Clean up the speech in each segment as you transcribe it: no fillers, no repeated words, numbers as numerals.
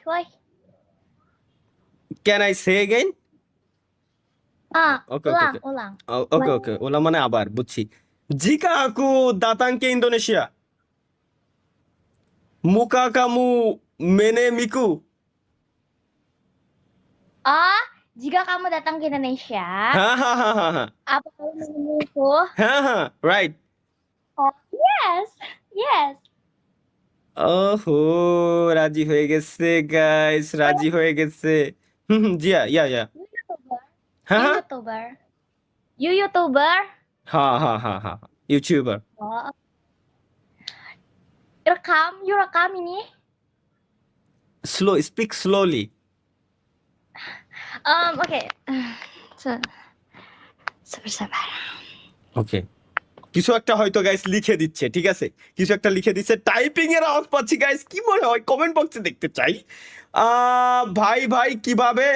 boy. Can I say again? Okay, Ulang, okay. ulang. Okay. Ulang মানে আবার বুঝছি। Jika aku datang ke Indonesia, muka kamu menemiku. Oh, jika kamu datang ke Indonesia, Hahaha. apa kamu menemuiku? Right. Oh, yes. ওহো রাজি হয়ে গেছে guys, রাজি হয়ে গেছে। জি ইয়া You YouTuber? হ্যাঁ You হ্যাঁ YouTuber? You YouTuber? হ্যাঁ YouTuber. Oh, you rekam ini? Speak slowly. Okay. Sabar. ওকে, কিছু একটা হয়তো গাইস লিখে দিচ্ছে, ঠিক আছে, কিছু একটা লিখে দিচ্ছে, টাইপিং এর আওয়াজ পাচ্ছি গাইস, কি মনে হয় কমেন্ট বক্সে দেখতে চাই। ভাই কিভাবে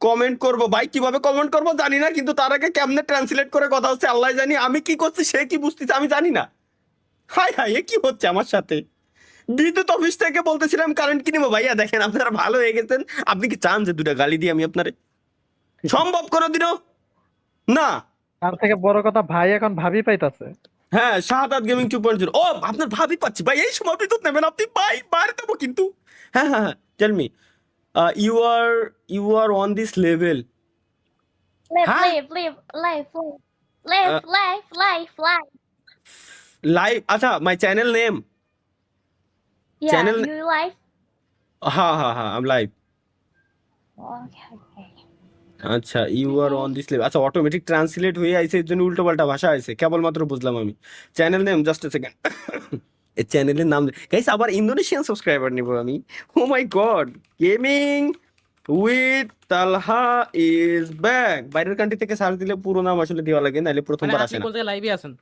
কমেন্ট করব, ভাই কিভাবে কমেন্ট করব জানি না, কিন্তু তার আগে কেমনে ট্রান্সলেট করে কথা হচ্ছে আল্লাহ জানি, আমি কি করছি সে কি বুঝতেছে আমি জানি না। হাই এ কি হচ্ছে আমার সাথে। বিদ্যুৎ অফিস থেকে বলতেছিলাম কারেন্ট কিনবো, ভাইয়া দেখেন আপনারা ভালো হয়ে গেছেন, আপনি কি চান যে দুটা গালি দিই আমি আপনারে? সম্ভব কোনোদিনও না। তার থেকে বড় কথা ভাই এখন ভাবি পাইতাছে। হ্যাঁ, শাহাদাত গেমিং 2.0। ও আপনার ভাবি পাচ্ছি ভাই, এই সময় বিদ্যুৎ নেবেন আপনি ভাই, বাইরে দেবো কিন্তু। হ্যাঁ tell me, you are on this level. Live. Live, আচ্ছা my channel name. Yeah, Channel. you live? হ্যাঁ আই লাইভ। Okay. আচ্ছা you are on this level, আচ্ছা অটোমেটিক ট্রান্সলেট হয়ে আইছে, এর জন্য উল্টো পাল্টা ভাষা আইছে, কেবলমাত্র বুঝলাম আমি। Channel name, just a second. এই চ্যানেলের নাম গাইস, আবার ইন্দোনেশিয়ান সাবস্ক্রাইবার নিব আমি। Oh my god, gaming with Talha is back. বাইরের কান্ট্রি থেকে সার্চ দিলে পুরো নাম আসলে দেওয়া লাগে, নাহলে প্রথমবার আসে না। লাইভে আছেন।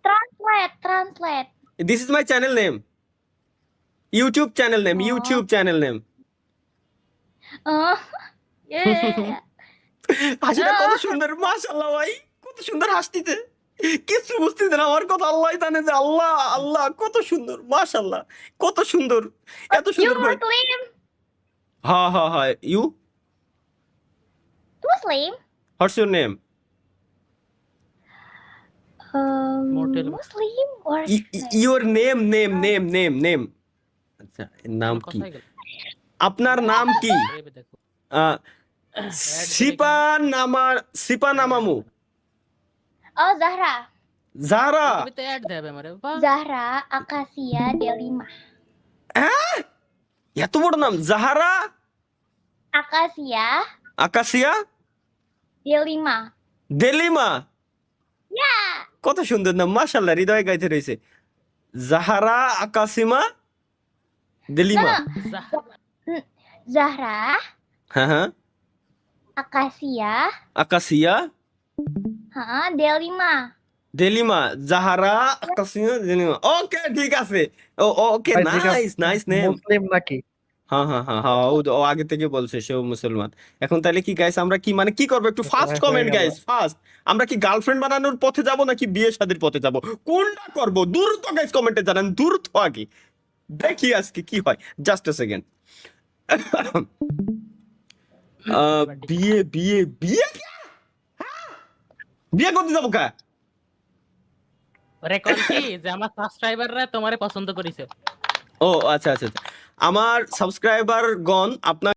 Translate. This is my channel name, YouTube channel name, YouTube channel name. Yeah. হাসিটা কত সুন্দর, মাশাআল্লাহ ভাই, কত সুন্দর হাসতিতে, কিছু বুঝতেছে না আমার কথা, আল্লাহ জানে যে আল্লাহ কত সুন্দর, মাশাআল্লাহ কত সুন্দর, এত You সুন্দর করে। Muslim? হ্যাঁ you Muslim? What's your name? Muslim or your name. আচ্ছা নাম কি, আপনার নাম কি? সিপা নামামু। Oh, Zahra. Zahra. Zahra Akasia Delima. এত বড় নাম, জাহারা আকাশিয়া Delima. দেলিমা। Yeah. কত সুন্দর নাম, মাশাআল্লাহ, হৃদয় গাইতে রয়েছে। জাহারা আকাশিমা দেলিমা। Zahra হ্যাঁ Akasia আকাশিয়া Delima. জাহারা আকাশিয়া দেলিমা। ওকে ঠিক আছে, ওকে, ভাই, ঠিক আছে। Nice name. মুসলিম নাকি? হ্যাঁ ও আগে থেকে বলছে সেও মুসলমান। এখন তাহলে কি গাইস, আমরা কি কি করবো, একটু ফাস্ট হয়ে কমেন্ট গেল। Guys, fast. আমরা কি গার্লফ্রেন্ড বানানোর পথে যাব নাকি বিয়ে শাদীর পথে যাব, কোনটা করব? দ্রুত গাইস কমেন্টে জানান, দ্রুত আগে দেখি আজকে কি হয়। Just a second. বিয়ে করতে যাবো কা? রেকর্ড কি যে আমার সাবস্ক্রাইবাররা তোমারে পছন্দ করেছে। ও আচ্ছা, আমার সাবস্ক্রাইবার গণ আপনার